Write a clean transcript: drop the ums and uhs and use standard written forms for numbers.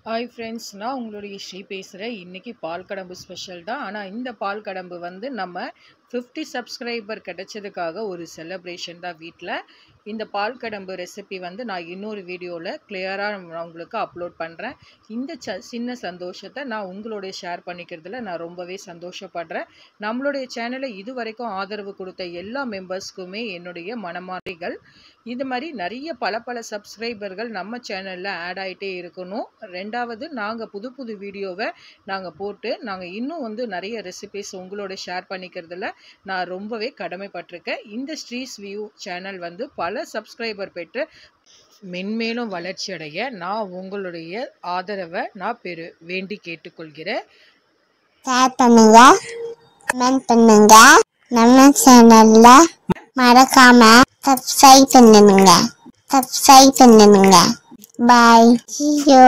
Hi friends, நான் உங்களுடைய ஸ்ரீ பேசுகிறேன். இன்றைக்கி பால் கடம்பு ஸ்பெஷல் தான். ஆனால் இந்த பால் கடம்பு வந்து நம்ம 50 சப்ஸ்கிரைபர் கிடைச்சதுக்காக ஒரு செலிப்ரேஷன் தான் வீட்டில். இந்த பால் கடம்பு ரெசிபி வந்து நான் இன்னொரு வீடியோவில் கிளியராக நான் உங்களுக்கு அப்லோட் பண்ணுறேன். இந்த சின்ன சந்தோஷத்தை நான் உங்களோட ஷேர் பண்ணிக்கிறதுல நான் ரொம்பவே சந்தோஷப்படுறேன். நம்மளுடைய சேனலை இது வரைக்கும் ஆதரவு கொடுத்த எல்லா மெம்பர்ஸ்க்குமே என்னுடைய மனமாரிகள். இது மாதிரி நிறைய பல சப்ஸ்கிரைபர்கள் நம்ம சேனலில் ஆட் ஆகிட்டே இருக்கணும். ரெண்டாவது, நாங்கள் புது வீடியோவை நாங்கள் போட்டு நாங்கள் இன்னும் வந்து நிறைய ரெசிபிஸ் உங்களோட ஷேர் பண்ணிக்கிறதுல நான் ரொம்பவே கடமைப்பட்டிருக்கேன். இந்த ஸ்ட்ரீஸ் வியூ சேனல் வந்து பல சப்ஸ்கிரைபர் பெற்று மென்மேலும் வளர்ச்சி அடைய நான் உங்களுடைய ஆதரவை நான் வேண்டி கேட்டுக்கொள்கிறேன். ஷேர் பண்ணுங்க, கமெண்ட் பண்ணுங்க, நம்ம சேனல்ல மறக்காம சப்ஸ்கிரைப் பண்ணுங்க. பாய். See you.